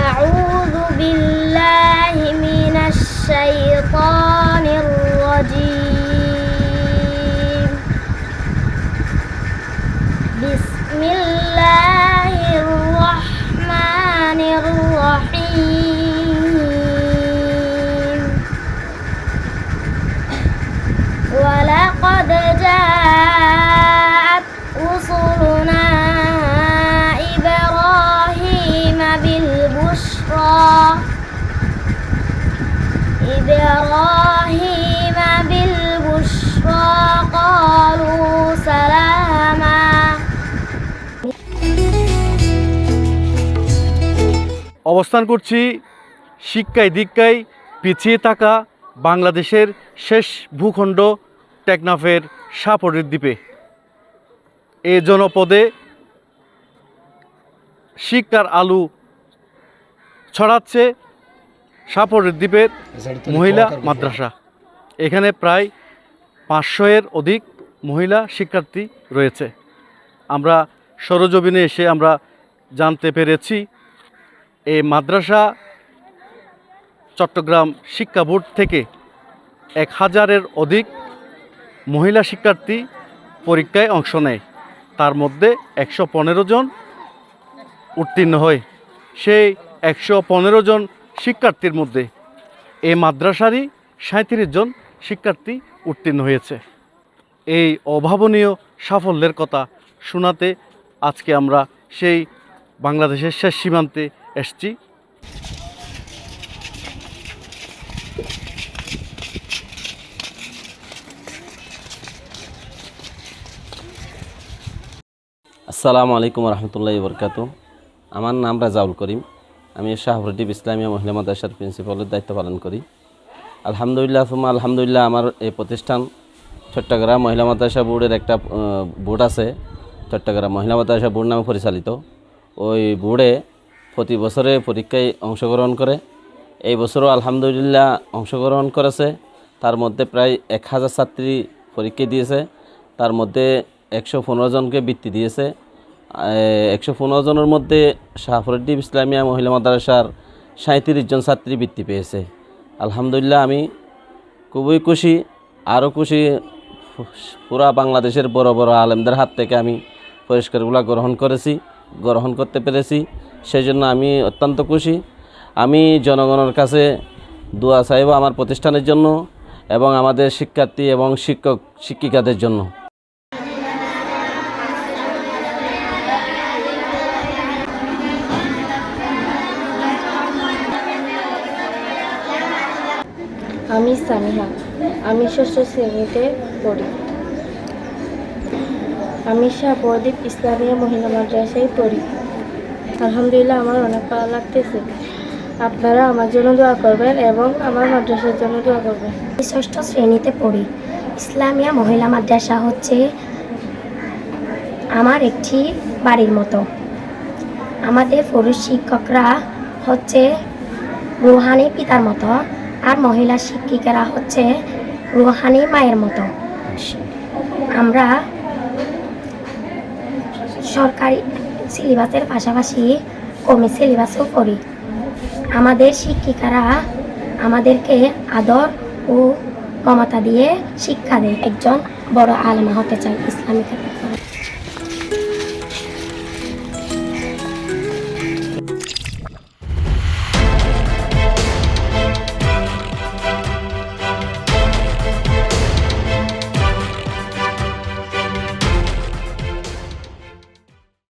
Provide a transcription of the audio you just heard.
أعوذ بالله من الشيطان الرجيم بسم الله الرحمن الرحيم ولقد جاءت رسلنا إبراهيم بالبشرى قالوا سلاما অবস্থান করছি শিক্ষায় দীক্ষায় পিছিয়ে থাকা বাংলাদেশের শেষ ভূখণ্ড টেকনাফের সাপড়ের দ্বীপে। এ জনপদে শিক্ষার আলো ছড়াচ্ছে সাপড়ের দ্বীপের মহিলা মাদ্রাসা। এখানে প্রায় 500-এর অধিক মহিলা শিক্ষার্থী রয়েছে। আমরা সরজমিনে এসে আমরা জানতে পেরেছি এই মাদ্রাসা চট্টগ্রাম শিক্ষা বোর্ড থেকে 1000-এর অধিক মহিলা শিক্ষার্থী পরীক্ষায় অংশ নেয়। তার মধ্যে 115 জন উত্তীর্ণ হয়। সেই 115 জন শিক্ষার্থীর মধ্যে এই মাদ্রাসারই 37 জন শিক্ষার্থী উত্তীর্ণ হয়েছে। এই অভাবনীয় সাফল্যের কথা শোনাতে আজকে আমরা সেই বাংলাদেশের শেষ সীমান্তে এসেছি। আসসালামু আলাইকুম রহমতুল্লাহি বরকাতু। আমার নাম রাজাউল করিম। আমি শাহপুরদ্বীপ ইসলামিয়া মহিলা মাদ্রাসার প্রিন্সিপালের দায়িত্ব পালন করি। আলহামদুলিল্লাহ আমার এই প্রতিষ্ঠান চট্টগ্রাম মহিলা মাদ্রাসা বোর্ডের একটা বোর্ড আছে, চট্টগ্রাম মহিলা মাদ্রাসা বোর্ড নামে পরিচালিত। ওই বোর্ডে প্রতি বছরে পরীক্ষায় অংশগ্রহণ করে। এই বছরও আলহামদুলিল্লাহ অংশগ্রহণ করেছে। তার মধ্যে প্রায় 1000 ছাত্রী পরীক্ষা দিয়েছে। তার মধ্যে 115 জনকে বৃত্তি দিয়েছে। 115 জনের মধ্যে শাহপুরদ্বীপ ইসলামিয়া মহিলা মাদ্রাসার 37 জন ছাত্রী বৃত্তি পেয়েছে। আলহামদুলিল্লাহ আমি খুবই খুশি। আরও খুশি পুরা বাংলাদেশের বড় বড় আলেমদের হাত থেকে আমি পুরস্কারগুলো গ্রহণ করতে পেরেছি। সেই জন্য আমি অত্যন্ত খুশি। আমি জনগণের কাছে দোয়া চাইব আমার প্রতিষ্ঠানের জন্য এবং আমাদের শিক্ষার্থী এবং শিক্ষক শিক্ষিকাদের জন্য। আমি সামিহা, আমি 6ষ্ঠ শ্রেণীতে পড়ি। আমি শাহপুরদ্বীপ ইসলামিয়া মহিলা মাদ্রাসায় পড়ি। আলহামদুলিল্লাহ আমার অনেক ভালো লাগতেছে। আপনারা আমার জন্য দোয়া করবেন এবং আমার মাদ্রাসার জন্য দোয়া করবেন। আমি 6ষ্ঠ শ্রেণীতে পড়ি। ইসলামিয়া মহিলা মাদ্রাসা হচ্ছে আমার একটি বাড়ির মতো। আমাদের পুরুষ শিক্ষকরা হচ্ছে রুহানি পিতার মতো, আর মহিলা শিক্ষিকারা হচ্ছে রুহানি মায়ের মতো। আমরা সরকারি সিলেবাসের পাশাপাশি কমি সিলেবাসও করি। আমাদের শিক্ষিকারা আমাদেরকে আদর ও মমতা দিয়ে শিক্ষা দেয়। একজন বড় আলেমা হতে চাই ইসলামিক।